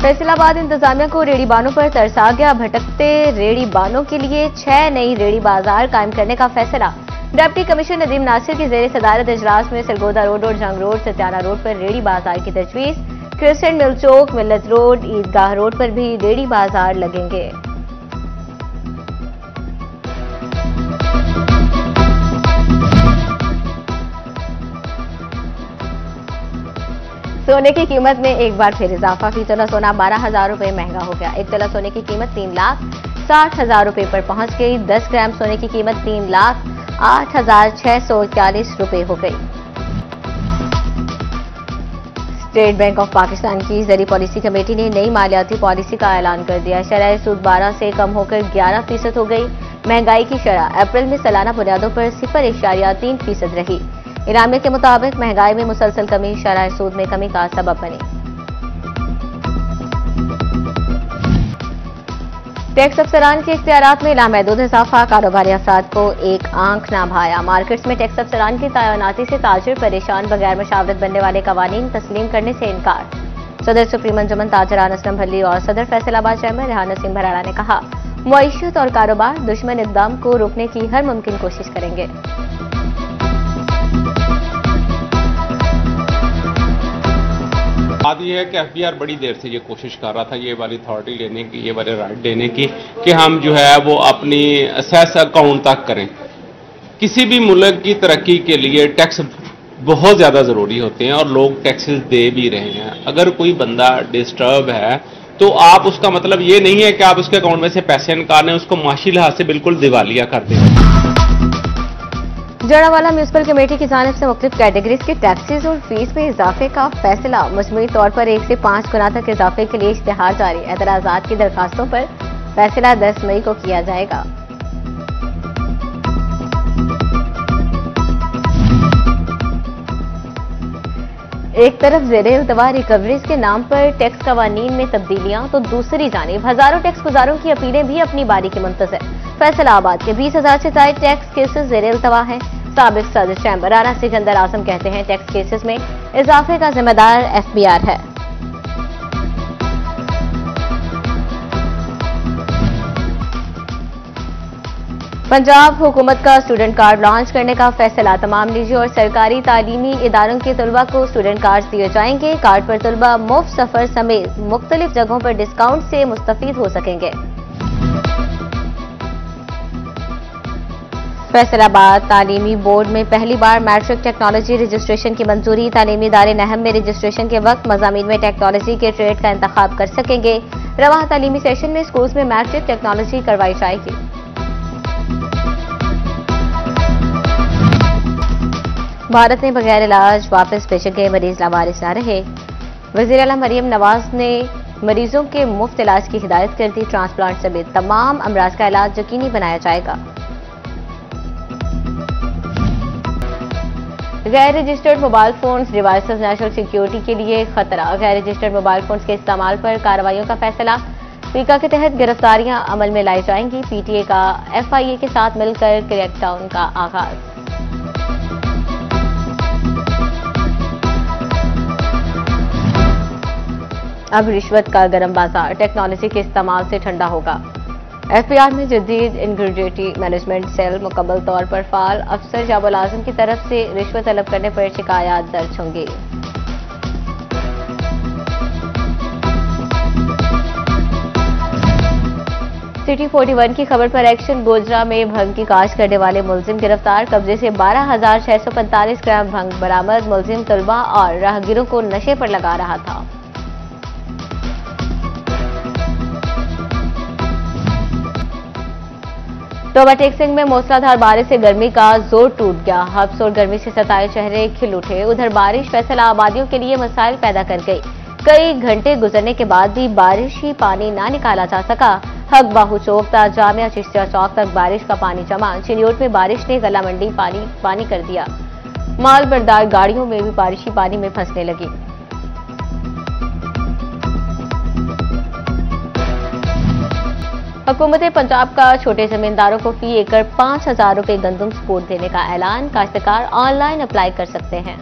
फैसलाबाद इंतजामिया को रेड़ी बानों पर तरस आ गया। भटकते रेड़ी बानों के लिए 6 नई रेड़ी बाजार कायम करने का फैसला। डिप्टी कमिश्नर नदीम नासिर की जेर सदारत इजलास में सरगोदा रोड और जंग रोड, सत्याना रोड पर रेड़ी बाजार की तजवीज। क्रिस्टेंट मिल चौक, मिल्लत रोड, ईदगाह रोड पर भी रेड़ी बाजार लगेंगे। सोने की कीमत में एक बार फिर इजाफा। फी तोला सोना 12,000 रुपए महंगा हो गया। 1 तोला सोने की कीमत 3,60,000 रुपए पर पहुंच गई। 10 ग्राम सोने की कीमत 3,08,641 रुपए हो गई। स्टेट बैंक ऑफ पाकिस्तान की ज़री पॉलिसी कमेटी ने नई मालियाती पॉलिसी का ऐलान कर दिया। शरह सूद 12 से कम होकर 11% हो गई। महंगाई की शरह अप्रैल में सालाना बुनियादों पर 0.3% रही। इनामिया के मुताबिक महंगाई में मुसलसल कमी शरह सूद में कमी का सबब बनी। टैक्स अफसरान के इख्तियारात में लामहदूद इजाफा। कारोबारी अफराद को एक आंख ना भाया। मार्केट्स में टैक्स अफसरान की तैनाती से ताजिर परेशान। बगैर मशावरत बनने वाले कवानीन तस्लीम करने से इनकार। सदर सुप्रीम अंजुमन ताजरान असलम भल्ली और सदर फैसलाबाद चेयरमैन रेहान नसीम भराड़ा ने कहा, मुईशत और कारोबार दुश्मन इक़दाम को रोकने की हर मुमकिन कोशिश करेंगे। बात यह है कि एफबीआर बड़ी देर से ये कोशिश कर रहा था ये वाली अथॉरिटी लेने की, ये वाले राइट देने की कि हम जो है वो अपनी सेस अकाउंट तक करें। किसी भी मुल्क की तरक्की के लिए टैक्स बहुत ज़्यादा ज़रूरी होते हैं और लोग टैक्सेस दे भी रहे हैं। अगर कोई बंदा डिस्टर्ब है तो आप उसका मतलब ये नहीं है कि आप उसके अकाउंट में से पैसे निकालें, उसको माशी लिहाज से बिल्कुल दिवालिया कर दें। जड़ावाला म्यूनिसिपल कमेटी की जानिब से मुख्तलिफ कैटेगरीज के टैक्सेस और फीस में इजाफे का फैसला। मजमूई तौर पर 1 से 5 गुना तक इजाफे के लिए इश्तिहार जारी। एतराजात की दरखास्तों पर फैसला 10 मई को किया जाएगा। एक तरफ ज़ेर-ए-इल्तवा रिकवरीज के नाम पर टैक्स कवानीन में तब्दीलियां तो दूसरी जानिब हजारों टैक्स गुजारों की अपीलें भी अपनी बारी के मुंतज़िर। फैसलाबाद के 20,000 से ज्यादा टैक्स केसेस ज़ेर-ए-इल्तवा हैं। साबिक सदर चैम्बर राना सिकंदर आजम कहते हैं, टैक्स केसेस में इजाफे का जिम्मेदार एफबीआर है। पंजाब हुकूमत का स्टूडेंट कार्ड लॉन्च करने का फैसला। तमाम निजी और सरकारी तालीमी इदारों के तलबा को स्टूडेंट कार्ड दिए जाएंगे। कार्ड पर तलबा मुफ्त सफर समेत मुख्तलिफ जगहों पर डिस्काउंट से मुस्तफीद हो सकेंगे। फैसलाबाद तालीमी बोर्ड में पहली बार मैट्रिक टेक्नोलॉजी रजिस्ट्रेशन की मंजूरी। तालीमी इदारे नहम में रजिस्ट्रेशन के वक्त मज़ामीन में टेक्नोलॉजी के ट्रेड का इंतखाब कर सकेंगे। रवां तालीमी सेशन में स्कूल्स में मैट्रिक टेक्नोलॉजी करवाई जाएगी। भारत ने बगैर इलाज वापस भेजे गए मरीज लावारिस ना रहे। वज़ीर आला मरियम नवाज ने मरीजों के मुफ्त इलाज की हिदायत कर दी। ट्रांसप्लांट समेत तमाम अमराज का इलाज यकीनी बनाया जाएगा। गैर registered mobile phones devices national security के लिए खतरा। गैर रजिस्टर्ड मोबाइल फोन्स के इस्तेमाल पर कार्रवाइयों का फैसला। पीका के तहत गिरफ्तारियां अमल में लाई जाएंगी। पीटीए का एफआईए के साथ मिलकर क्रैकडाउन का आगाज। अब रिश्वत का गरम बाजार टेक्नोलॉजी के इस्तेमाल से ठंडा होगा। एफबीआर में जदीद इंटीग्रिटी मैनेजमेंट सेल मुकम्मल तौर पर फाल। अफसर या मुलाजिम की तरफ से रिश्वत तलब करने पर शिकायत दर्ज होंगी। सिटी 41 की खबर पर एक्शन। गोजरा में भंग की काश्त करने वाले मुलजिम गिरफ्तार। कब्जे से 12,645 ग्राम भंग बरामद। मुलजिम तलबा और राहगीरों को नशे पर लगा रहा था। टोबा टेक्सिंग में मूसलाधार बारिश से गर्मी का जोर टूट गया। हब्स और गर्मी से सताए चेहरे खिल उठे। उधर बारिश फैसला आबादियों के लिए मसाइल पैदा कर गई। कई घंटे गुजरने के बाद भी बारिशी पानी ना निकाला जा सका। हक बाहू चौक ता जामिया चिश्तिया चौक तक बारिश का पानी जमा। चिनियोट में बारिश ने गला मंडी पानी कर दिया। माल बरदार गाड़ियों में भी बारिशी पानी में फंसने लगी। हुकूमत पंजाब का छोटे जमींदारों को फी एकड़ 5,000 रुपए गंदम सपोर्ट देने का ऐलान। काश्तकार ऑनलाइन अप्लाई कर सकते हैं।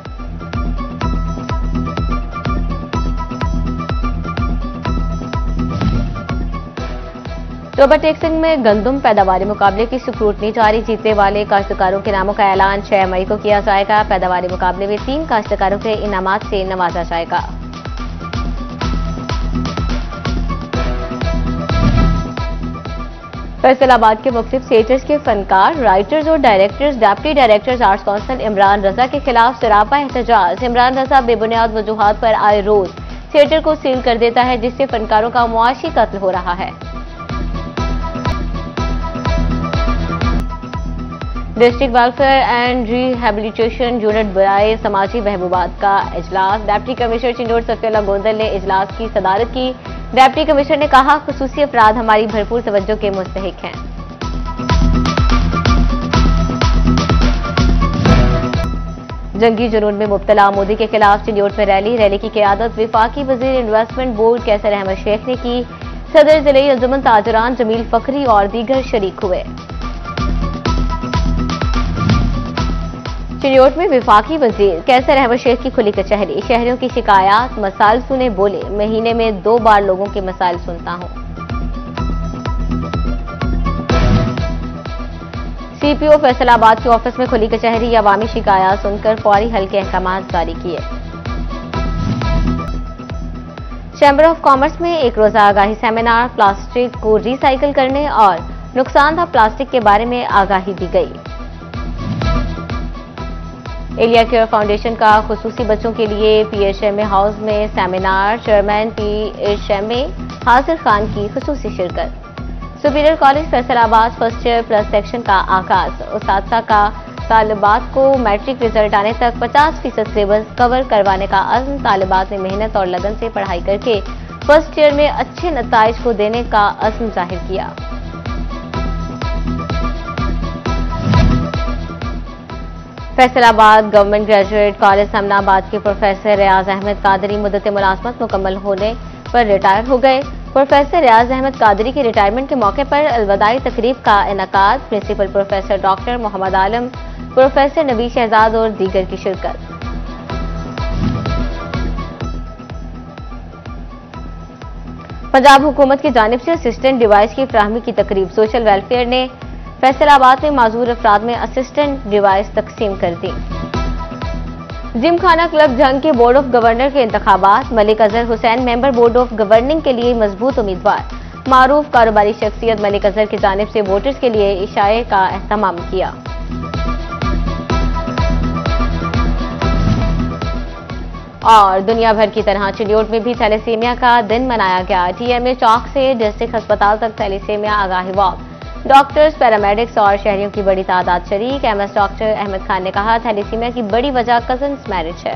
रोबोट टेक्सिंग में गंदम पैदावारी मुकाबले की स्क्रूटनी जारी। जीतने वाले काश्तकारों के नामों का ऐलान 6 मई को किया जाएगा। पैदावारी मुकाबले में 3 काश्तकारों के इनामात से नवाजा जाएगा। फैसलाबाद के मुख्तलिफ थिएटर्स के फनकार, राइटर्स और directors deputy directors arts council Imran Raza के खिलाफ सरापा एहतजाज। इमरान रजा बेबुनियाद वजूहात पर आए रोज थिएटर को सील कर देता है, जिससे फनकारों का मुआशी कत्ल हो रहा है। District welfare and rehabilitation unit बुलाए समाजी बहबूबात का इजलास। डिप्टी कमिश्नर चिंडोर सफीउल्लाह गोंदल ने इजलास की सदारत की। डिप्टी कमिश्नर ने कहा, खुसूसी अफराद हमारी भरपूर तवज्जो के मुस्तहिक हैं। जंगी जुनून में मुब्तला मोदी के खिलाफ चिंडोर में रैली की क़यादत वफाकी वजीर इन्वेस्टमेंट बोर्ड कैसर अहमद शेख ने की। सदर जिले अंजुमन ताजरान जमील फखरी और दीगर शरीक हुए। चिन्योट में वफाकी वजीर कैसर अहमद शेख की खुली कचहरी। शहरियों की शिकायत मसाइल सुने, बोले महीने में 2 बार लोगों के मसाइल सुनता हूं। सीपीओ फैसलाबाद के ऑफिस में खुली कचहरी। अवामी शिकायत सुनकर फौरी हल के अहकाम जारी किए। चैम्बर ऑफ कॉमर्स में एक रोजा आगाही सेमिनार। प्लास्टिक को रिसाइकिल करने और नुकसानदेह प्लास्टिक के बारे में आगाही दी गई। एलिया केयर फाउंडेशन का खुसूसी बच्चों के लिए पीएचएमए हाउस में सेमिनार। चेयरमैन पीएचएमए हासिर खान की खुसूसी शिरकत। Superior college Faisalabad first year plus section का आगाज। उस्ताद का तालिबात को मैट्रिक रिजल्ट आने तक 50% सिलेबस कवर करवाने का अज़्म। तालिबात ने मेहनत और लगन से पढ़ाई करके फर्स्ट ईयर में अच्छे नताइज को देने का अज़्म जाहिर किया। Faisalabad government graduate college Samanabad के प्रोफेसर रियाज अहमद कादरी मुद्दत मुलाजमत मुकम्मल होने पर रिटायर हो गए। प्रोफेसर रियाज अहमद कादरी के रिटायरमेंट के मौके पर अलविदाई तकरीब का इनेकाद। प्रिंसिपल प्रोफेसर डॉक्टर मोहम्मद आलम, प्रोफेसर नबी शहजाद और दीगर की शिरकत। पंजाब हुकूमत की जानिब से असिस्टेंट डिवाइस की फराहमी की तकरीब। सोशल वेलफेयर ने फैसलाबाद में माजूर अफराद में असिस्टेंट डिवाइस तकसीम कर दी। जिमखाना क्लब जंग के बोर्ड ऑफ गवर्नर के इंतखाबात। Malik Azhar Hussain member board of governing के लिए मजबूत उम्मीदवार। मारूफ कारोबारी शख्सियत मलिक अजहर की जानिब से वोटर्स के लिए इशाए का एहतमाम किया। और दुनिया भर की तरह चिन्योट में भी थैलेसीमिया का दिन मनाया गया। टीएमए चौक से डिस्ट्रिक्ट अस्पताल तक थैलेसीमिया आगाही वॉक। डॉक्टर्स, पैरामेडिक्स और शहरियों की बड़ी तादाद शरीक। एमएस डॉक्टर अहमद खान ने कहा, थैलेसीमिया की बड़ी वजह कजन्स मैरिज है।